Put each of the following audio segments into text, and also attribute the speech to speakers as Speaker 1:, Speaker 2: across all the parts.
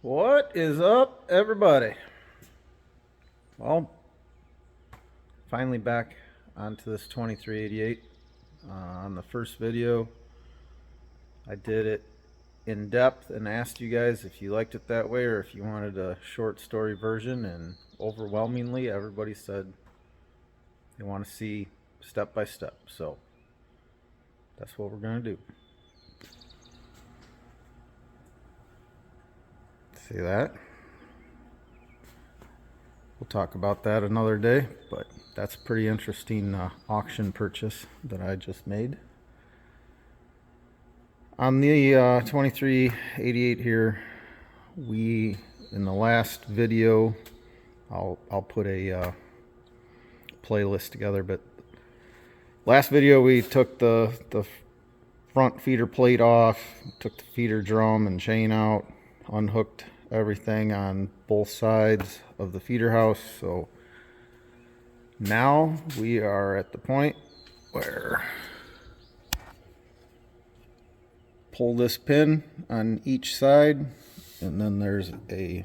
Speaker 1: What is up, everybody? Well, finally back onto this 2388. On the first video, I did it in depth and asked you guys if you liked it that way or if you wanted a short story version, and overwhelmingly everybody said they want to see step by step. So that's what we're going to do. See that? We'll talk about that another day, but that's a pretty interesting auction purchase that I just made. On the 2388 here, we, in the last video, I'll put a playlist together, but last video we took the front feeder plate off, took the feeder drum and chain out, unhooked everything on both sides of the feeder house. So now we are at the point where pull this pin on each side, and then there's a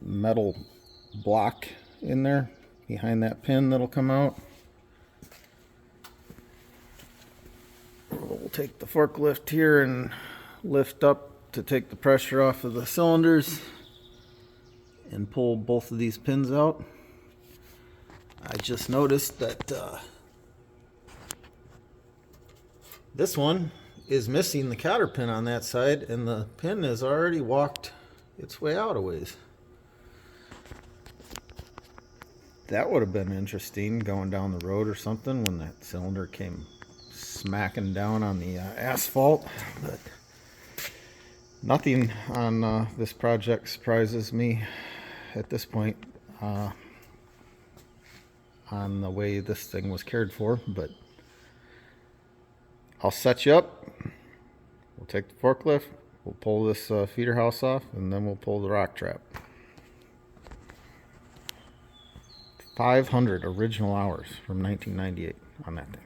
Speaker 1: metal block in there behind that pin that'll come out. We'll take the forklift here and lift up to take the pressure off of the cylinders and pull both of these pins out. I just noticed that this one is missing the cotter pin on that side, and the pin has already walked its way out a ways. That would have been interesting going down the road or something when that cylinder came smacking down on the asphalt, but nothing on this project surprises me at this point on the way this thing was cared for. But I'll set you up. We'll take the forklift, we'll pull this feeder house off, and then we'll pull the rock trap. 500 original hours from 1998 on that thing.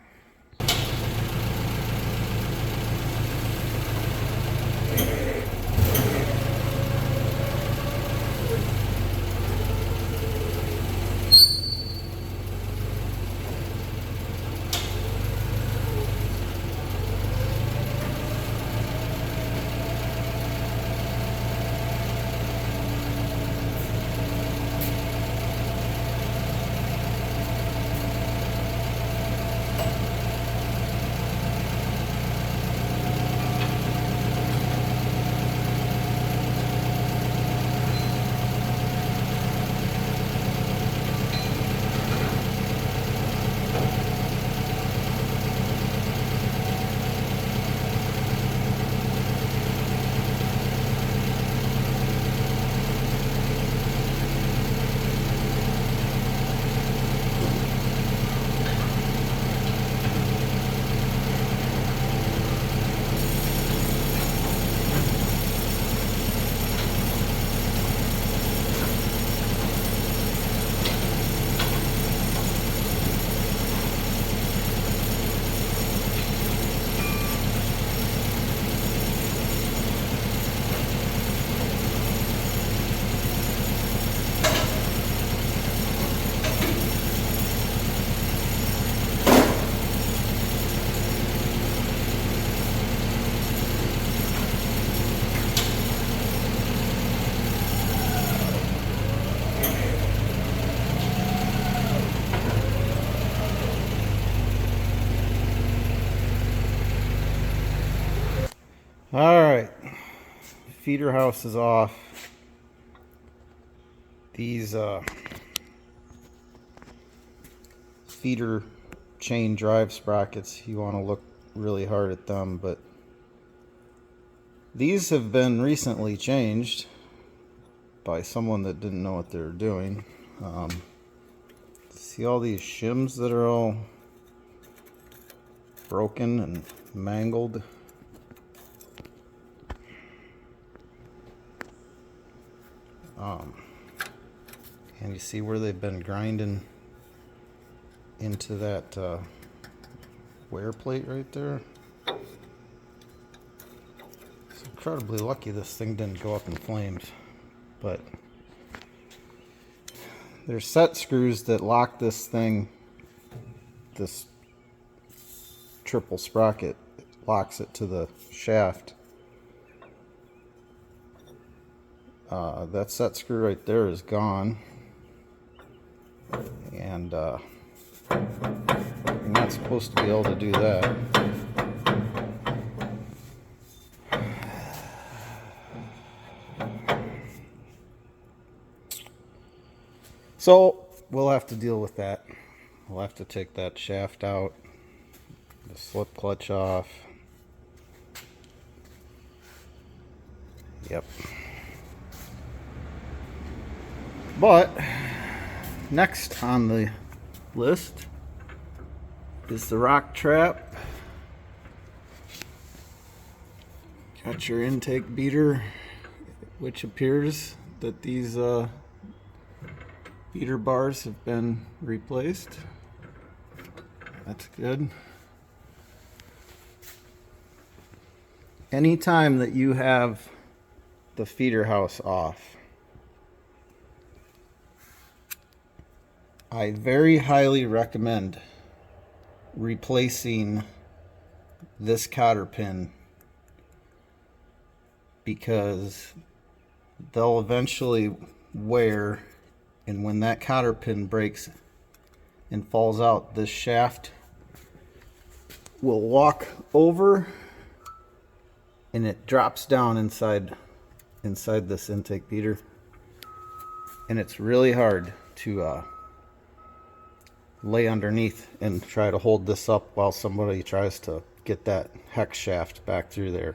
Speaker 1: All right, feeder house is off. These feeder chain drive sprockets, you want to look really hard at them, but these have been recently changed by someone that didn't know what they were doing. See all these shims that are all broken and mangled? And you see where they've been grinding into that wear plate right there. So incredibly lucky this thing didn't go up in flames, but there's set screws that lock this thing, this triple sprocket locks it to the shaft. That set screw right there is gone, and you're not supposed to be able to do that. So we'll have to deal with that. We'll have to take that shaft out, the slip clutch off. Yep. But next on the list is the rock trap. Got your intake beater, which appears that these beater bars have been replaced. That's good. Anytime that you have the feeder house off, I very highly recommend replacing this cotter pin, because they'll eventually wear, and when that cotter pin breaks and falls out, this shaft will walk over and it drops down inside this intake beater, and it's really hard to lay underneath and try to hold this up while somebody tries to get that hex shaft back through there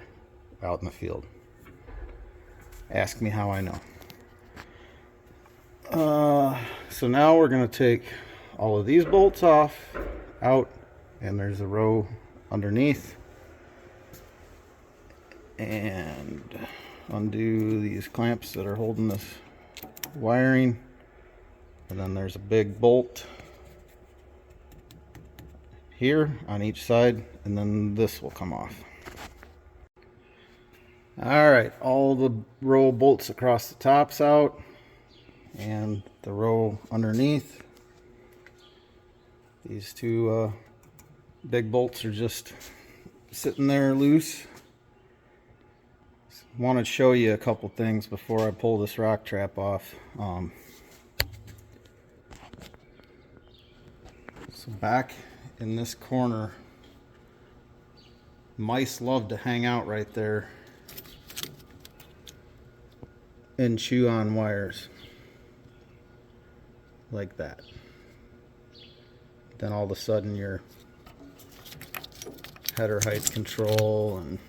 Speaker 1: out in the field. Ask me how I know. So now we're going to take all of these bolts off, out, and there's a row underneath, and undo these clamps that are holding this wiring, and then there's a big bolt here on each side, and then this will come off. Alright, all the row bolts across the top's out, and the row underneath. These two big bolts are just sitting there loose. Want to show you a couple things before I pull this rock trap off. So back in this corner, mice love to hang out right there and chew on wires like that. Then all of a sudden your header height control and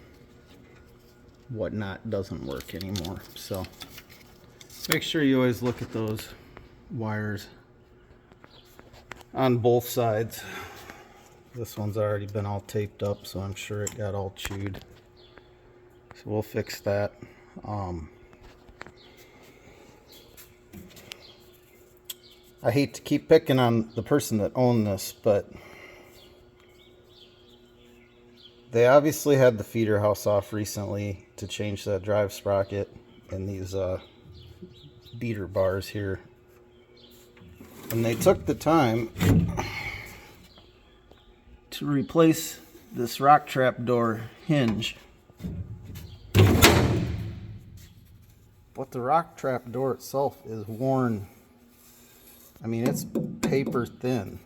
Speaker 1: whatnot doesn't work anymore. So make sure you always look at those wires on both sides. This one's already been all taped up, so I'm sure it got all chewed. So we'll fix that. I hate to keep picking on the person that owned this, but they obviously had the feeder house off recently to change that drive sprocket and these beater bars here. And they took the time to replace this rock trap door hinge. But the rock trap door itself is worn. I mean, it's paper thin.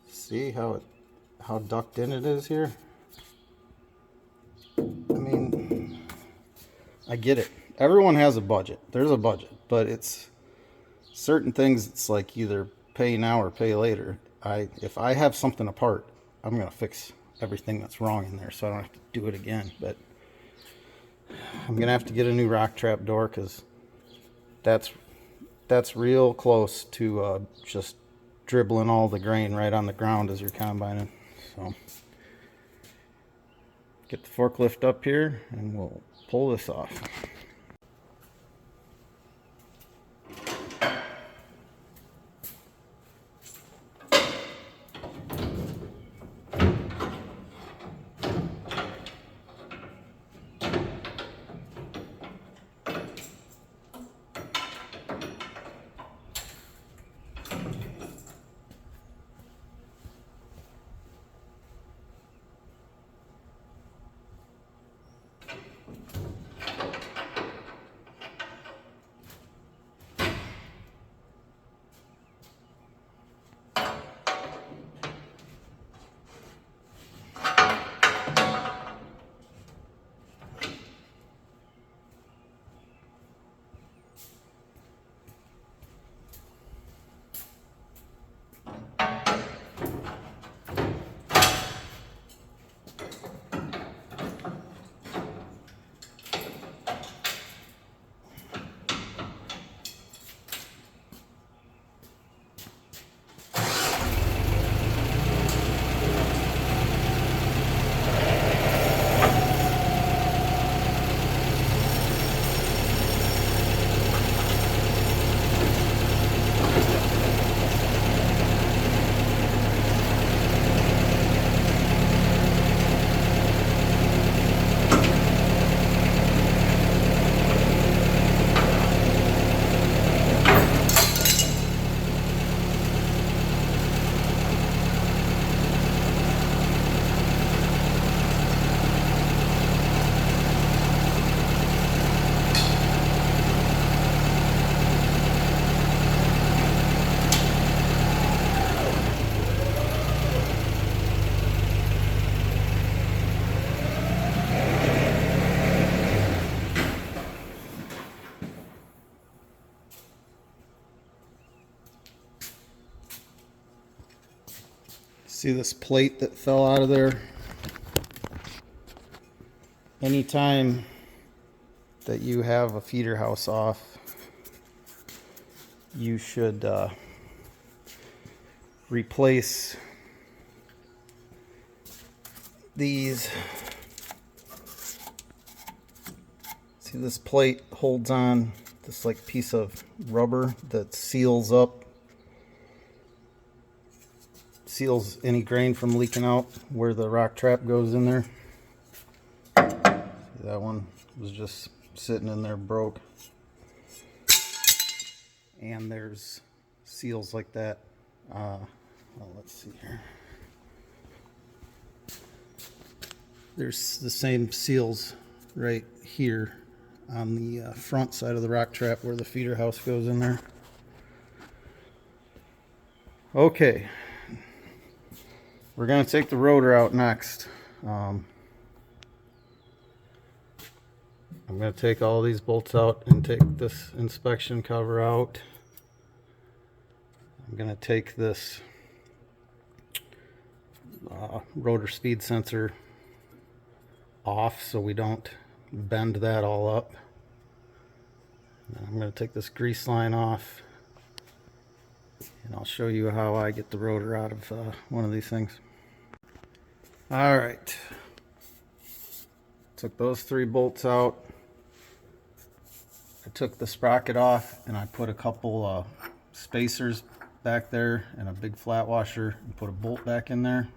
Speaker 1: See how ducked in it is here? I mean, I get it. Everyone has a budget. There's a budget, but it's certain things. It's like either pay now or pay later. If I have something apart, I'm gonna fix everything that's wrong in there, so I don't have to do it again. But I'm gonna have to get a new rock trap door, because that's real close to just dribbling all the grain right on the ground as you're combining. So get the forklift up here and we'll pull this off. See this plate that fell out of there? Anytime that you have a feeder house off, you should replace these. See, this plate holds on this like piece of rubber that seals up, seals any grain from leaking out where the rock trap goes in there. See, that one was just sitting in there, broke. And there's seals like that. Well, let's see here. There's the same seals right here on the front side of the rock trap where the feeder house goes in there. Okay, we're going to take the rotor out next. I'm going to take all these bolts out and take this inspection cover out. I'm going to take this rotor speed sensor off so we don't bend that all up. And I'm going to take this grease line off, and I'll show you how I get the rotor out of one of these things. Alright, took those 3 bolts out. I took the sprocket off and I put a couple spacers back there and a big flat washer and put a bolt back in there,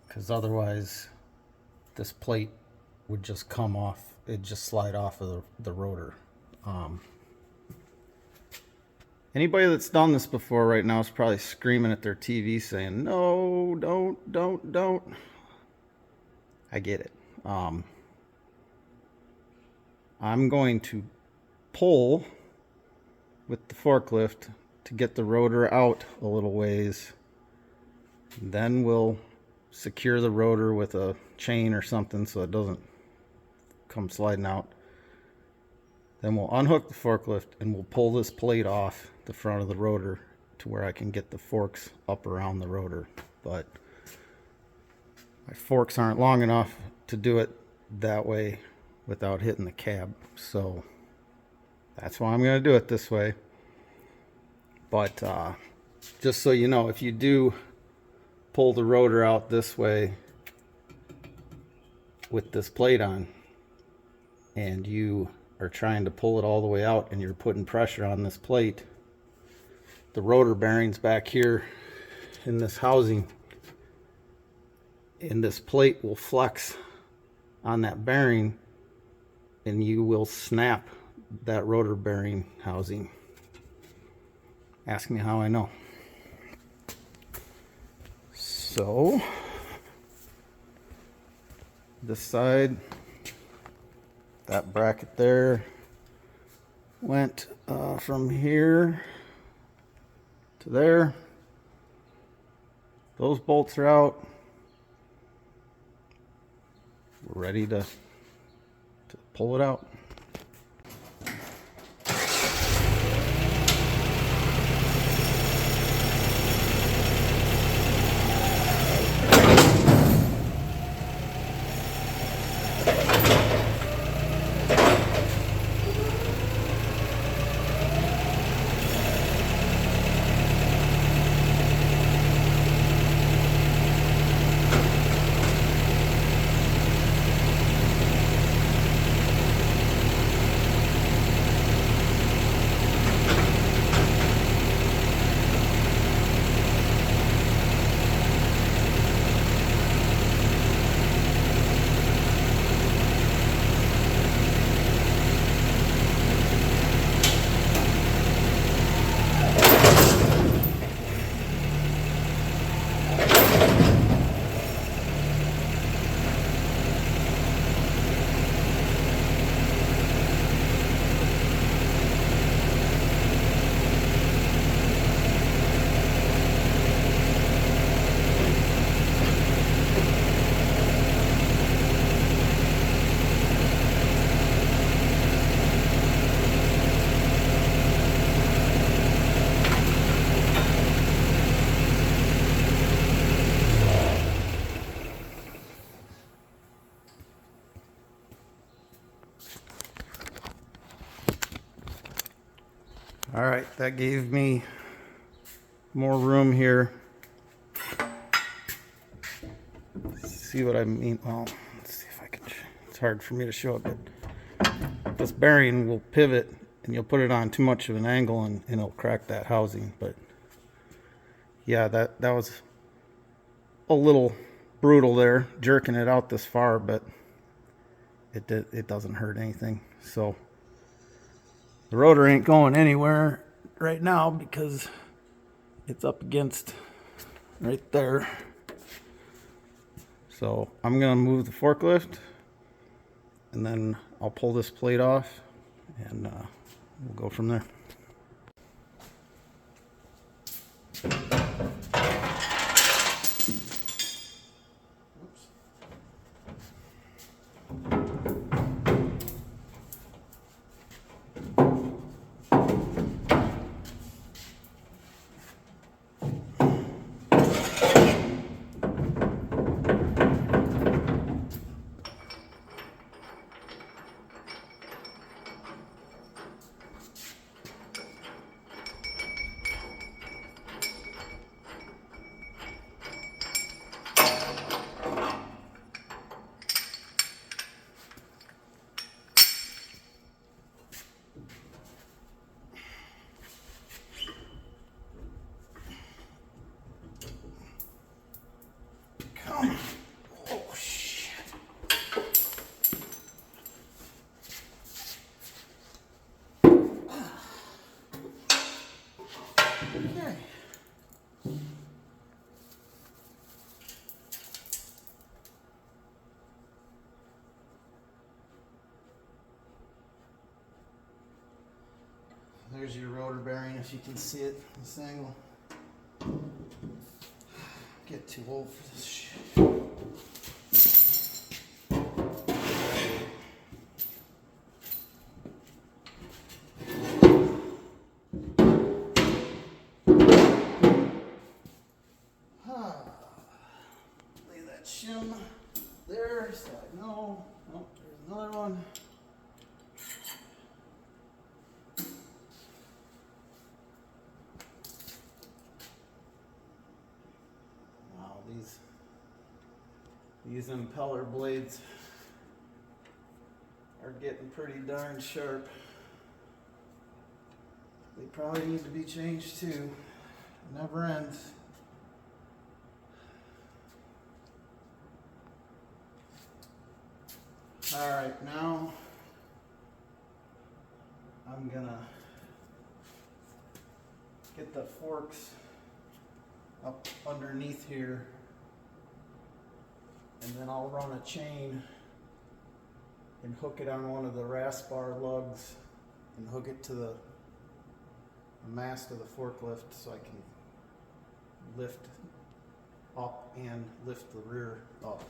Speaker 1: because otherwise this plate would just come off. It'd just slide off of the rotor. Anybody that's done this before right now is probably screaming at their TV saying, no, don't. I get it. I'm going to pull with the forklift to get the rotor out a little ways. Then we'll secure the rotor with a chain or something so it doesn't come sliding out. Then we'll unhook the forklift and we'll pull this plate off the front of the rotor to where I can get the forks up around the rotor. But my forks aren't long enough to do it that way without hitting the cab, so that's why I'm going to do it this way. But just so you know, if you do pull the rotor out this way with this plate on and you are trying to pull it all the way out and you're putting pressure on this plate, the rotor bearings back here in this housing, and this plate will flex on that bearing and you will snap that rotor bearing housing. Ask me how I know. So this side, that bracket there went from here to there. Those bolts are out. We're ready to pull it out. All right, that gave me more room here. See what I mean? Well, let's see if I can. It's hard for me to show it, but this bearing will pivot, and you'll put it on too much of an angle, and it'll crack that housing. But yeah, that was a little brutal there, jerking it out this far, but it doesn't hurt anything. So the rotor ain't going anywhere right now because it's up against right there. So I'm gonna move the forklift, and then I'll pull this plate off, and we'll go from there. Oh, shit. Okay. There's your rotor bearing, if you can see it, this angle. Get too old for this shit. Lay that shim there so I know. Oh, there's another one. Wow, these impeller blades are getting pretty darn sharp. They probably need to be changed too. It never ends. All right, now I'm gonna get the forks up underneath here, and then I'll run a chain and hook it on one of the rasp bar lugs and hook it to the mast of the forklift so I can lift up and lift the rear up.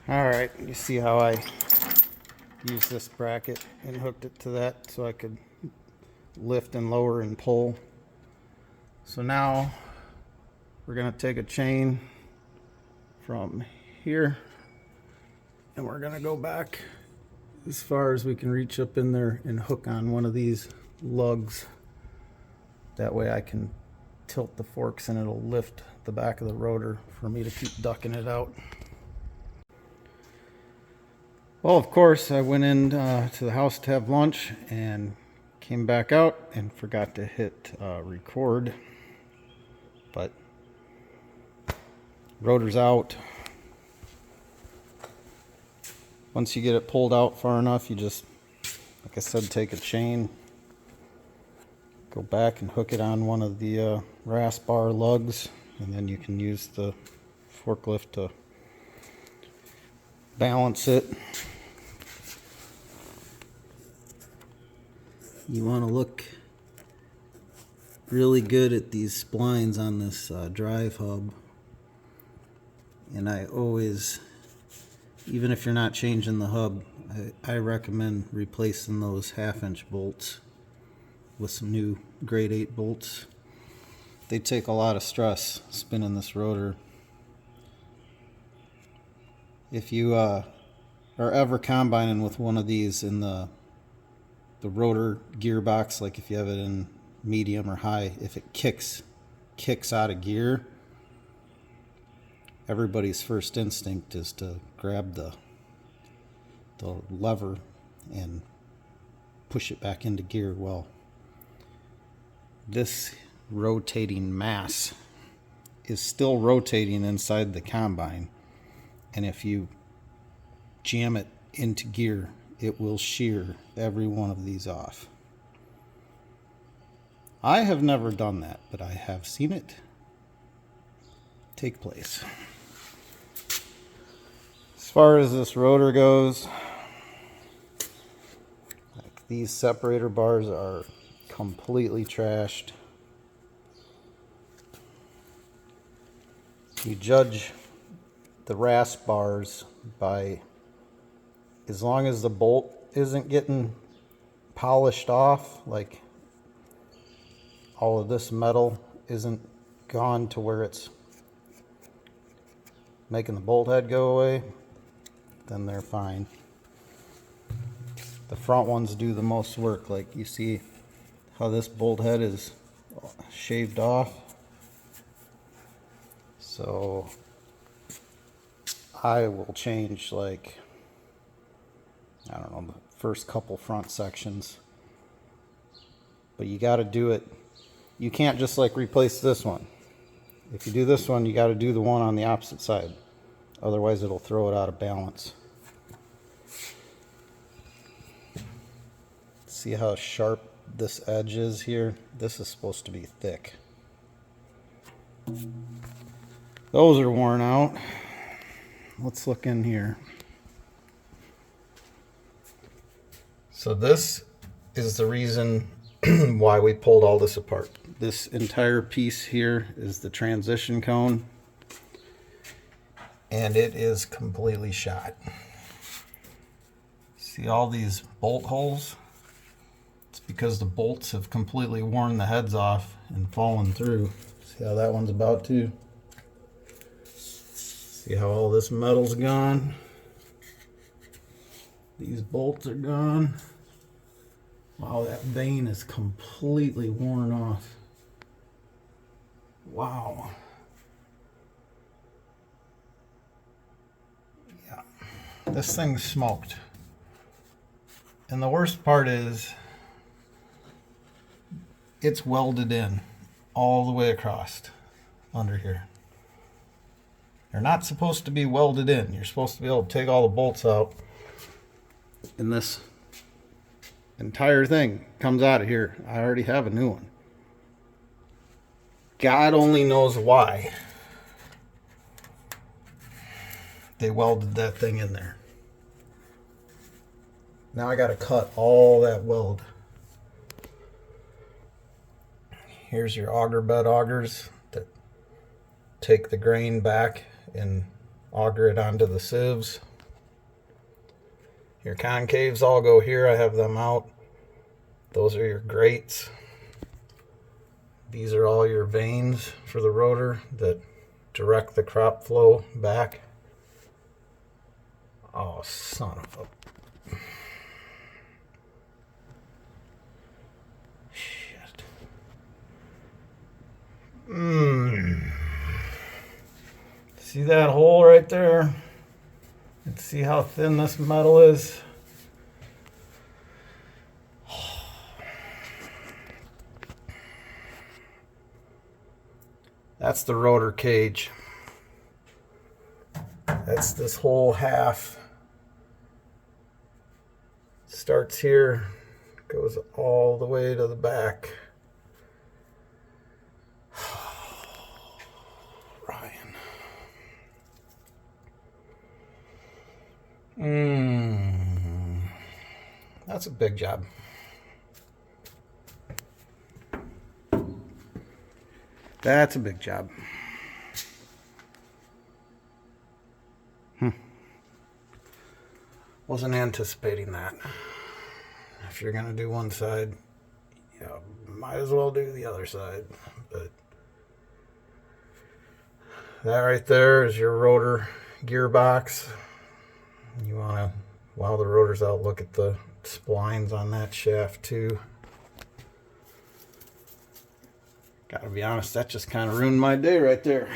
Speaker 1: Alright, you see how I used this bracket and hooked it to that so I could lift and lower and pull. So now we're going to take a chain from here And we're gonna go back as far as we can reach up in there and hook on one of these lugs. That way I can tilt the forks and it'll lift the back of the rotor for me to keep ducking it out. Well, of course, I went in to the house to have lunch and came back out and forgot to hit record. But rotor's out. Once you get it pulled out far enough, you just, like I said, take a chain, go back and hook it on one of the RAS bar lugs, and then you can use the forklift to balance it. You want to look really good at these splines on this drive hub. And I always, even if you're not changing the hub, I recommend replacing those 1/2" bolts with some new grade 8 bolts. They take a lot of stress spinning this rotor. If you are ever combining with one of these in the rotor gearbox, like if you have it in medium or high, if it kicks out of gear, everybody's first instinct is to grab the lever and push it back into gear. Well, this rotating mass is still rotating inside the combine, and if you jam it into gear, it will shear every one of these off. I have never done that, but I have seen it take place. As far as this rotor goes, like, these separator bars are completely trashed. You judge the RAS bars by, as long as the bolt isn't getting polished off, like all of this metal isn't gone to where it's making the bolt head go away, then they're fine. The front ones do the most work. Like, you see how this bolt head is shaved off. So I will change, like, I don't know, the first couple front sections. But you got to do it. You can't just like replace this one. If you do this one, you got to do the one on the opposite side. Otherwise it'll throw it out of balance. See how sharp this edge is here? This is supposed to be thick. Those are worn out. Let's look in here. So this is the reason why we pulled all this apart. This entire piece here is the transition cone, and it is completely shot. See all these bolt holes? It's because the bolts have completely worn the heads off and fallen through. See how that one's about to? See how all this metal's gone? These bolts are gone. Wow, that vane is completely worn off. Wow. Yeah, this thing's smoked. And the worst part is, it's welded in all the way across under here. They're not supposed to be welded in. You're supposed to be able to take all the bolts out, and this entire thing comes out of here. I already have a new one. God only knows why they welded that thing in there. Now I got to cut all that weld. Here's your auger bed augers that take the grain back and auger it onto the sieves. Your concaves all go here. I have them out. Those are your grates. These are all your vanes for the rotor that direct the crop flow back. Oh, son of a... Shit. See that hole right there? And see how thin this metal is? That's the rotor cage. That's this whole half. Starts here, goes all the way to the back. Ryan. That's a big job. That's a big job. Wasn't anticipating that. If you're gonna do one side, you know, might as well do the other side. But that right there is your rotor gearbox. You wanna, while the rotor's out, look at the splines on that shaft too. Gotta be honest, that just kind of ruined my day right there.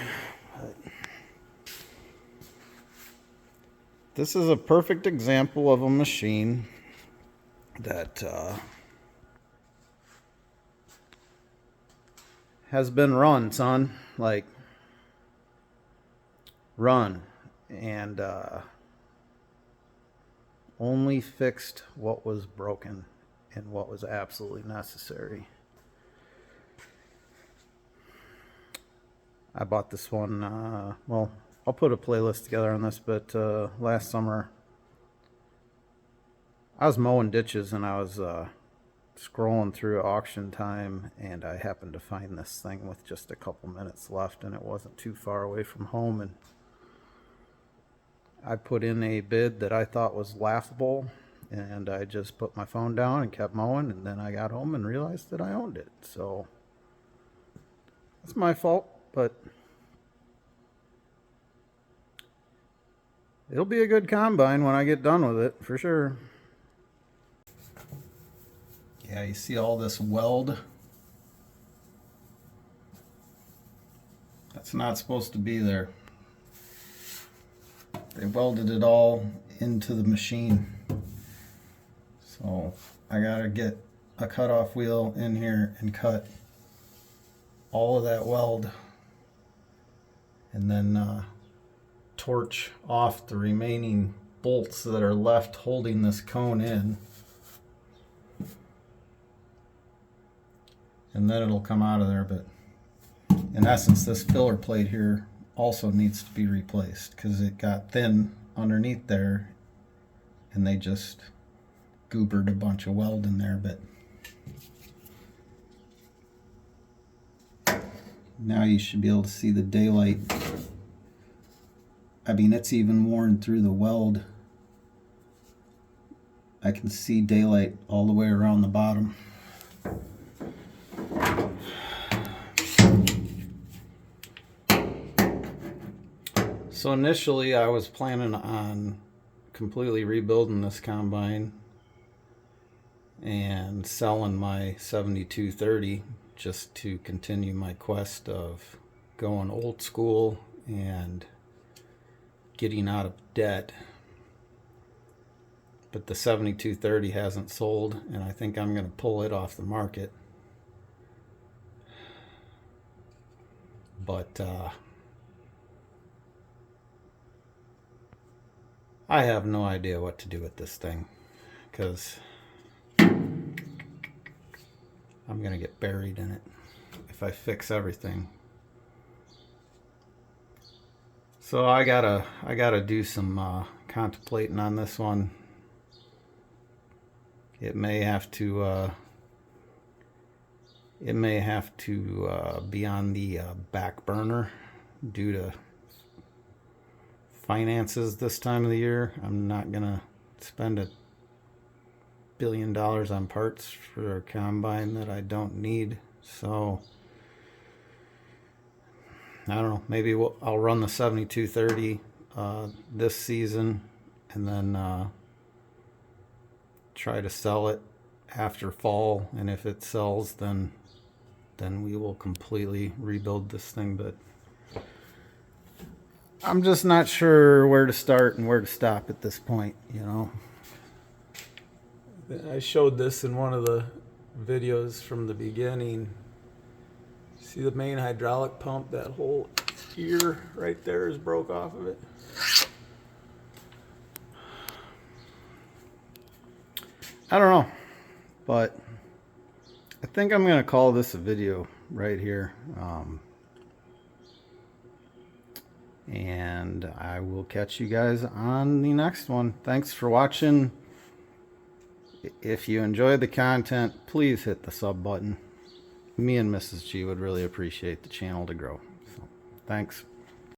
Speaker 1: But this is a perfect example of a machine that has been run, son. Like, run. And only fixed what was broken and what was absolutely necessary. I bought this one, well, I'll put a playlist together on this, but last summer I was mowing ditches and I was scrolling through auction time, and I happened to find this thing with just a couple minutes left, and it wasn't too far away from home, and I put in a bid that I thought was laughable, and I just put my phone down and kept mowing, and then I got home and realized that I owned it. So that's my fault, but it'll be a good combine when I get done with it, for sure. Yeah, you see all this weld? That's not supposed to be there. They welded it all into the machine. So I gotta get a cutoff wheel in here and cut all of that weld, and then torch off the remaining bolts that are left holding this cone in. And then it'll come out of there, but in essence this filler plate here also needs to be replaced because it got thin underneath there and they just goobered a bunch of weld in there. But now you should be able to see the daylight. I mean, it's even worn through the weld. I can see daylight all the way around the bottom. So initially I was planning on completely rebuilding this combine and selling my 7230 just to continue my quest of going old school and getting out of debt. But the 7230 hasn't sold, and I think I'm going to pull it off the market. But I have no idea what to do with this thing, because I'm gonna get buried in it if I fix everything. So I gotta do some contemplating on this one. It may have to be on the back burner due to finances this time of the year. I'm not gonna spend $1 billion on parts for a combine that I don't need. So I don't know, maybe I'll run the 7230 this season, and then try to sell it after fall. And if it sells, then we will completely rebuild this thing. But I'm just not sure where to start and where to stop at this point, you know. I showed this in one of the videos from the beginning. See the main hydraulic pump? That whole ear right there is broke off of it. I don't know, but I think I'm gonna call this a video right here. And I will catch you guys on the next one. Thanks for watching. If you enjoyed the content, please hit the sub button. Me and Mrs. G would really appreciate the channel to grow. So, thanks.